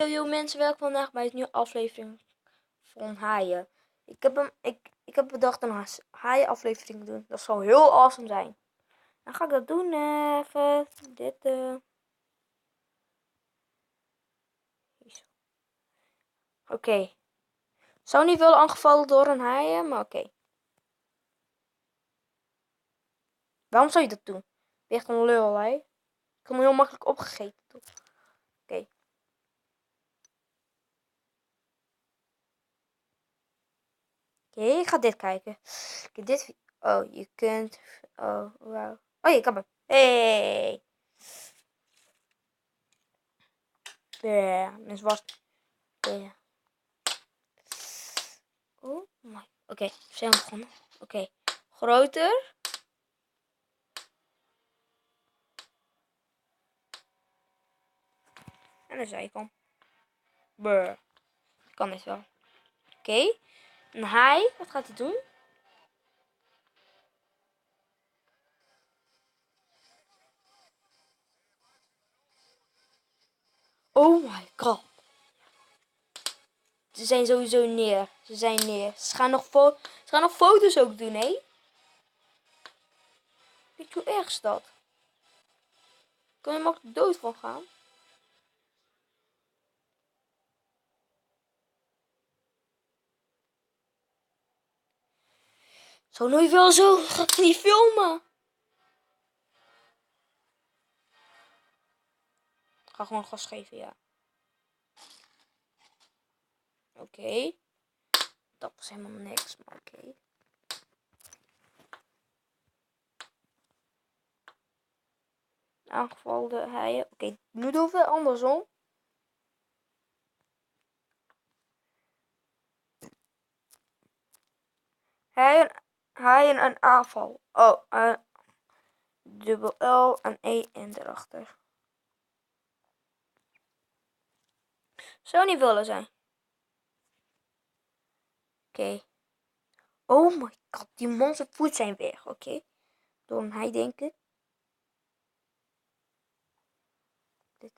Yo mensen, welkom vandaag bij het nieuwe aflevering van Haaien. Ik heb bedacht een Haaien aflevering te doen. Dat zal heel awesome zijn. Dan ga ik dat doen. Even dit. Oké. Zou niet wel aangevallen door een haaien, maar oké. Waarom zou je dat doen? Ben je echt een lul, hè? Ik kan hem heel makkelijk opgegeten. Oké. Oké, ik ga dit kijken. Oké, dit. Oh, je kunt. Oh, wauw. Oh, je kan hem. Hey. Ja, mensen was. Ja. Oh my. Oké, we zijn begonnen. Oké, groter. En de zijkant. Brr. Kan dit wel. Oké. En hij, wat gaat hij doen? Oh my god. Ze zijn sowieso neer. Ze zijn neer. Ze gaan nog foto's ook doen, hé? Weet je hoe erg is dat? Kan je makkelijk dood van gaan? Zo nooit wel zo. Ga ik niet filmen. Ik ga gewoon gas geven, ja. Oké. Dat was helemaal niks, maar oké. Aangevallen haaien. Oké, nu doen we andersom. Haaien en aanval. Oh, dubbel L en E en erachter. Zou niet willen zijn. Oké. Oh my god, die monster voet zijn weg. Oké. Door een haai denk ik. Dit.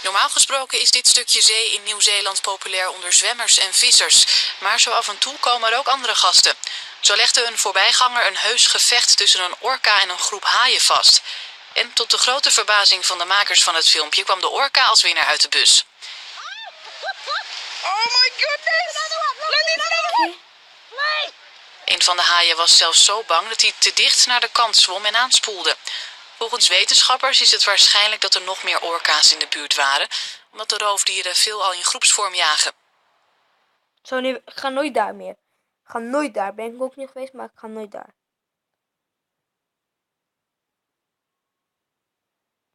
Normaal gesproken is dit stukje zee in Nieuw-Zeeland populair onder zwemmers en vissers. Maar zo af en toe komen er ook andere gasten. Zo legde een voorbijganger een heus gevecht tussen een orka en een groep haaien vast. En tot de grote verbazing van de makers van het filmpje kwam de orka als winnaar uit de bus. Oh my goodness! Een van de haaien was zelfs zo bang dat hij te dicht naar de kant zwom en aanspoelde. Volgens wetenschappers is het waarschijnlijk dat er nog meer orka's in de buurt waren, omdat de roofdieren veelal in groepsvorm jagen. Ik ga nooit daar meer. Ik ga nooit daar. Ben ik ook niet geweest, maar ik ga nooit daar.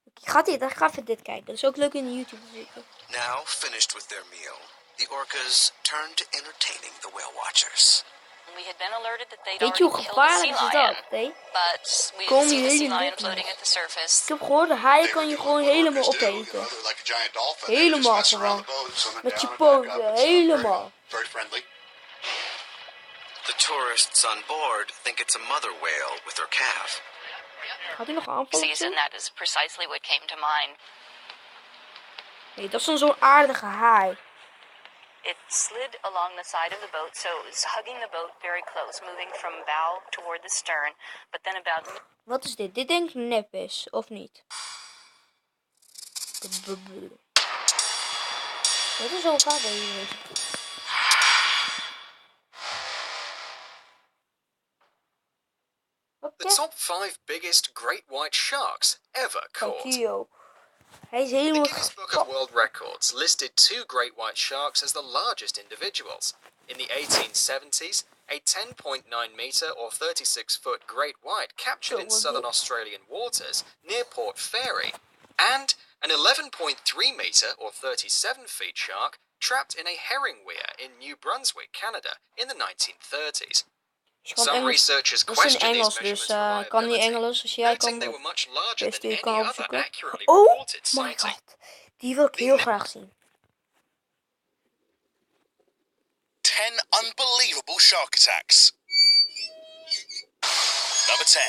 Ik ga even dit kijken. Dat is ook leuk in de YouTube te zien. Now finished with their meal, the orcas turned to entertaining the whale watchers. We had been alerted that they'd Weet je hoe already killed a gevaarlijk sea is lion, dat, hè? but we Kom didn't see je the sea hele lion lucht floating mee. at the surface. Ik heb gehoord, de haaien kan je gewoon helemaal opeten. Helemaal gewoon. Met je poten, helemaal. The tourists on board think it's a mother whale with her calf. Gaat hij nog aanvallen? Season, that is precisely what came to mind. Nee, dat is zo'n aardige haai. It slid along the side of the boat, so it was hugging the boat very close, moving from bow toward the stern, but then about... Wat is dit? Dit denk ik nep is, of niet? Wat is zo vaak hier? The top 5 biggest great white sharks ever caught. Kio. Hij is The helemaal Guinness Book of World Records listed 2 great white sharks as the largest individuals. In the 1870s, a 10.9 meter or 36-foot great white captured in southern Australian waters near Port Fairy, and an 11.3 meter or 37 feet shark trapped in a herring weir in New Brunswick, Canada in the 1930s. Some researchers question these measurements reliability, noting they were much larger than any other accurately reported Oh my sighting. god, die wil ik heel graag zien. 10 unbelievable shark attacks. Number 10.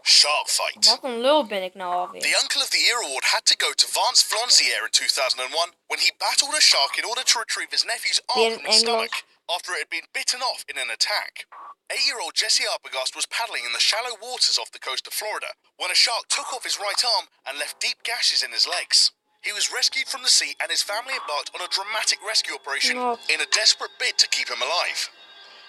Shark Fight. Wat een lul ben ik nou alweer. The Uncle of the Year award had to go to Vance Flanzier in 2001 when he battled a shark in order to retrieve his nephew's arm from his stomach after it had been bitten off in an attack. 8-year-old Jesse Arbogast was paddling in the shallow waters off the coast of Florida when a shark took off his right arm and left deep gashes in his legs. He was rescued from the sea and his family embarked on a dramatic rescue operation in a desperate bid to keep him alive.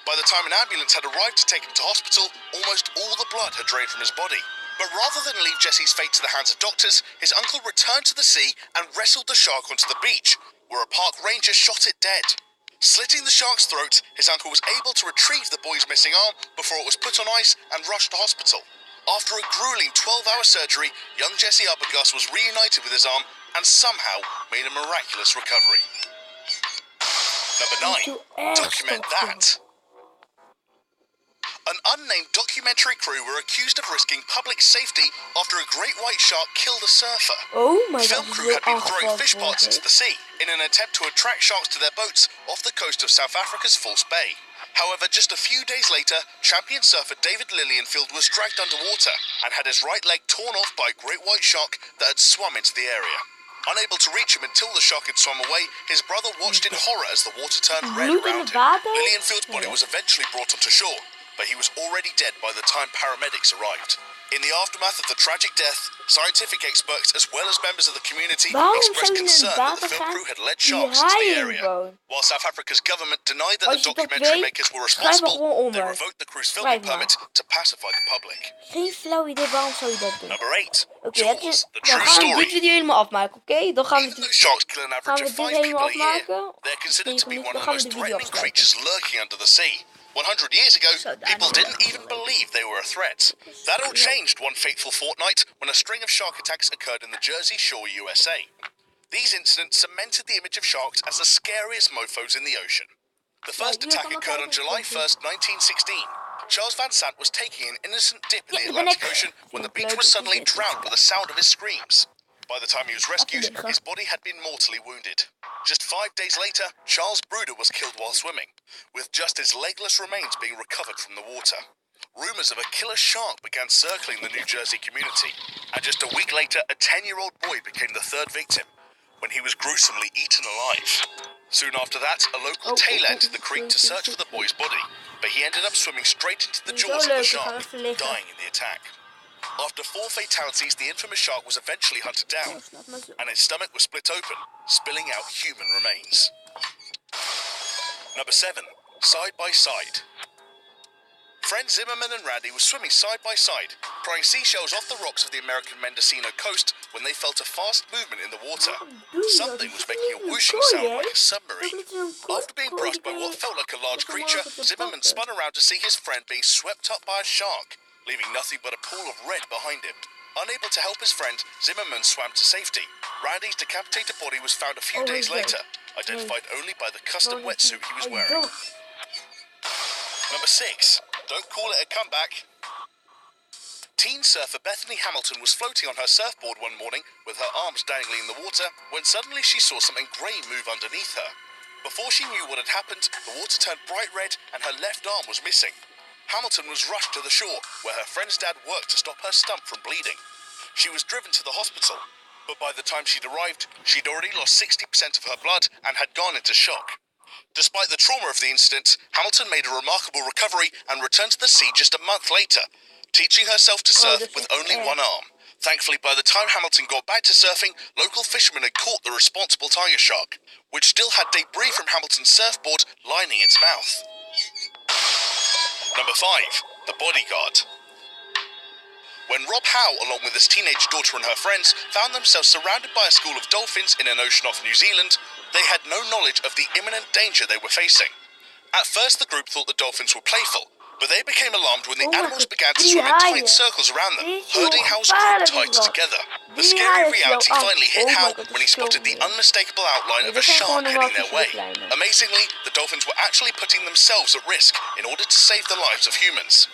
By the time an ambulance had arrived to take him to hospital, almost all the blood had drained from his body. But rather than leave Jesse's fate to the hands of doctors, his uncle returned to the sea and wrestled the shark onto the beach, where a park ranger shot it dead. Slitting the shark's throat, his uncle was able to retrieve the boy's missing arm before it was put on ice and rushed to hospital. After a grueling 12-hour surgery, young Jesse Arbogast was reunited with his arm and somehow made a miraculous recovery. Number 9. Document that. An unnamed documentary crew were accused of risking public safety after a great white shark killed a surfer. Oh my Film god, crew had been throwing fish pots into the sea in an attempt to attract sharks to their boats off the coast of South Africa's False Bay. However, just a few days later, champion surfer David Lillienfield was dragged underwater and had his right leg torn off by a great white shark that had swum into the area. Unable to reach him until the shark had swum away, his brother watched in horror as the water turned red around him. Lillienfield's body was eventually brought onto shore, but he was already dead by the time paramedics arrived. In the aftermath of the tragic death, scientific experts as well as members of the community expressed concern that the film crew had led sharks into the area. While South Africa's government denied that the documentary makers were responsible, they revoked the crew's filming permit to pacify the public. Geen flauw idee waarom zou je dat doen. Number 8. Oké, Jaws, the dan true gaan we story. dit video helemaal afmaken, oké? Dan gaan we Even though sharks kill an average of 5 helemaal people a year, afmaken. they're considered to be one of the Dan gaan we most de video threatening afsluiten. creatures lurking under the sea. 100 years ago, people didn't even believe they were a threat. That all changed one fateful fortnight when a string of shark attacks occurred in the Jersey Shore, USA. These incidents cemented the image of sharks as the scariest mofos in the ocean. The first attack occurred on July 1st, 1916. Charles Van Sant was taking an innocent dip in the Atlantic Ocean when the beach was suddenly drowned by the sound of his screams. By the time he was rescued, his body had been mortally wounded. Just 5 days later, Charles Bruder was killed while swimming, with just his legless remains being recovered from the water. Rumours of a killer shark began circling the New Jersey community, and just a week later, a 10-year-old boy became the third victim, when he was gruesomely eaten alive. Soon after that, a local tailor entered the creek to search for the boy's body, but he ended up swimming straight into the jaws of the shark, dying in the attack. After 4 fatalities, the infamous shark was eventually hunted down, and his stomach was split open, spilling out human remains. Number 7. Side by Side. Friends Zimmerman and Randy were swimming side by side, prying seashells off the rocks of the American Mendocino coast when they felt a fast movement in the water. Something was making a whooshing sound like a submarine. After being brushed by what felt like a large creature, Zimmerman spun around to see his friend being swept up by a shark, leaving nothing but a pool of red behind him. Unable to help his friend, Zimmerman swam to safety. Randy's decapitated body was found a few days later, identified only by the custom wetsuit he was wearing. Number 6. Don't call it a comeback. Teen surfer Bethany Hamilton was floating on her surfboard one morning with her arms dangling in the water when suddenly she saw something grey move underneath her. Before she knew what had happened, the water turned bright red and her left arm was missing. Hamilton was rushed to the shore, where her friend's dad worked to stop her stump from bleeding. She was driven to the hospital, but by the time she'd arrived, she'd already lost 60% of her blood and had gone into shock. Despite the trauma of the incident, Hamilton made a remarkable recovery and returned to the sea just a month later, teaching herself to surf with only one arm. Thankfully, by the time Hamilton got back to surfing, local fishermen had caught the responsible tiger shark, which still had debris from Hamilton's surfboard lining its mouth. Number 5. The Bodyguard. When Rob Howe, along with his teenage daughter and her friends, found themselves surrounded by a school of dolphins in an ocean off New Zealand, they had no knowledge of the imminent danger they were facing. At first, the group thought the dolphins were playful, but they became alarmed when the animals began to swim in tight circles around them, herding Howe's group tight together. The scary reality finally hit Howe when he spotted the unmistakable outline of a shark heading their way. Amazingly, the dolphins were actually putting themselves at risk in order to save the lives of humans.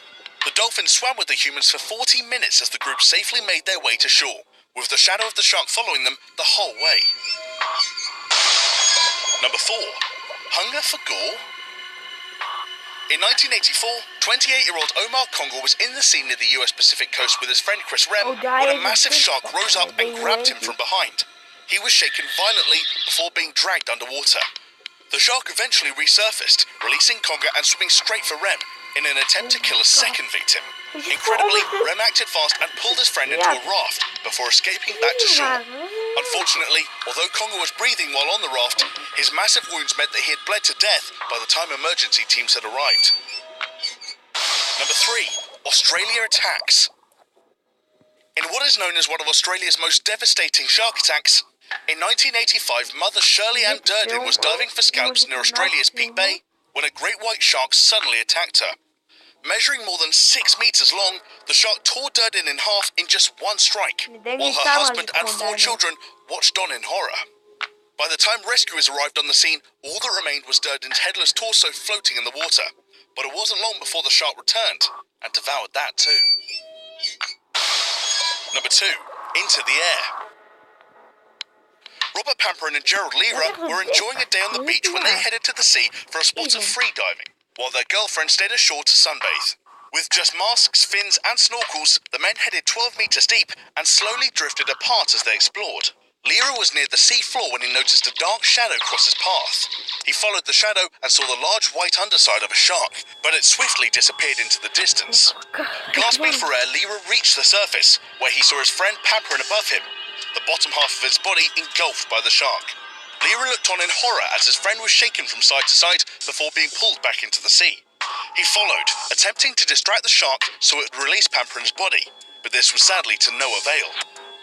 The dolphins swam with the humans for 40 minutes as the group safely made their way to shore, with the shadow of the shark following them the whole way. Number 4. Hunger for Gore. In 1984, 28-year-old Omar Congo was in the sea near the US Pacific coast with his friend Chris Rem when a massive shark rose up and grabbed him from behind. He was shaken violently before being dragged underwater. The shark eventually resurfaced, releasing Congo and swimming straight for Rem in an attempt to kill a second victim. Incredibly, Rem acted fast and pulled his friend into a raft before escaping back to shore. Unfortunately, although Congo was breathing while on the raft, his massive wounds meant that he had bled to death by the time emergency teams had arrived. Number 3. Australia attacks. In what is known as one of Australia's most devastating shark attacks, in 1985, mother Shirley Ann Durden was diving for scalps near Australia's Peak Bay when a great white shark suddenly attacked her. Measuring more than 6 meters long, the shark tore Durden in half in just one strike, while her husband and 4 children watched on in horror. By the time rescuers arrived on the scene, all that remained was Durden's headless torso floating in the water. But it wasn't long before the shark returned, and devoured that too. Number 2. Into the air. Robert Pamperin and Gerald Lira were enjoying a day on the beach when they headed to the sea for a spot of free diving, while their girlfriend stayed ashore to sunbathe. With just masks, fins and snorkels, the men headed 12 meters deep and slowly drifted apart as they explored. Lira was near the sea floor when he noticed a dark shadow cross his path. He followed the shadow and saw the large white underside of a shark, but it swiftly disappeared into the distance. Gasping for air, Lira reached the surface, where he saw his friend Pamperin above him, the bottom half of his body engulfed by the shark. Lira looked on in horror as his friend was shaken from side to side before being pulled back into the sea. He followed, attempting to distract the shark so it would release Pamperin's body, but this was sadly to no avail.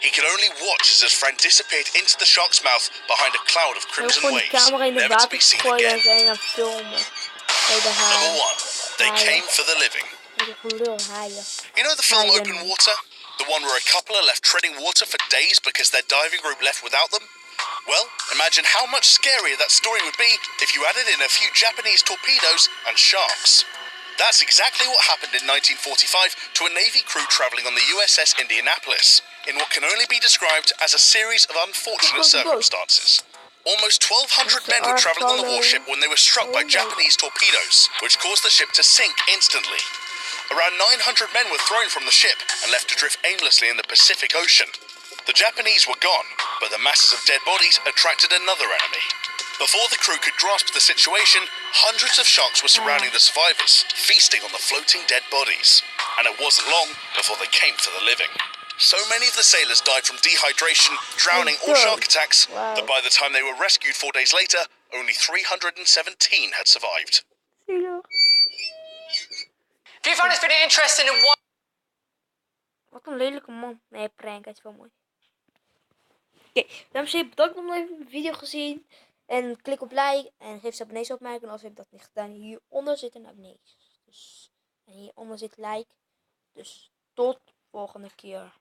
He could only watch as his friend disappeared into the shark's mouth behind a cloud of crimson waves, never to be seen again. Number 1. They came for the living. You know the film Open Water? The one where a couple are left treading water for days because their diving group left without them? Well, imagine how much scarier that story would be if you added in a few Japanese torpedoes and sharks. That's exactly what happened in 1945 to a Navy crew travelling on the USS Indianapolis, in what can only be described as a series of unfortunate circumstances. Almost 1,200 men were travelling on the warship when they were struck by Japanese torpedoes, which caused the ship to sink instantly. Around 900 men were thrown from the ship and left to drift aimlessly in the Pacific Ocean. The Japanese were gone, but the masses of dead bodies attracted another enemy. Before the crew could grasp the situation, hundreds of sharks were surrounding the survivors, feasting on the floating dead bodies. And it wasn't long before they came for the living. So many of the sailors died from dehydration, drowning or shark attacks, that by the time they were rescued 4 days later, only 317 had survived. If you found this video interesting and what... Wat een lelijke man. Nee, prank, het is wel mooi. Oké, dames en heren, bedankt om de video gezien. En klik op like en geef abonnees op mij. En als je dat niet gedaan, hieronder zit een abonnees. Dus, en hieronder zit like. Dus tot volgende keer.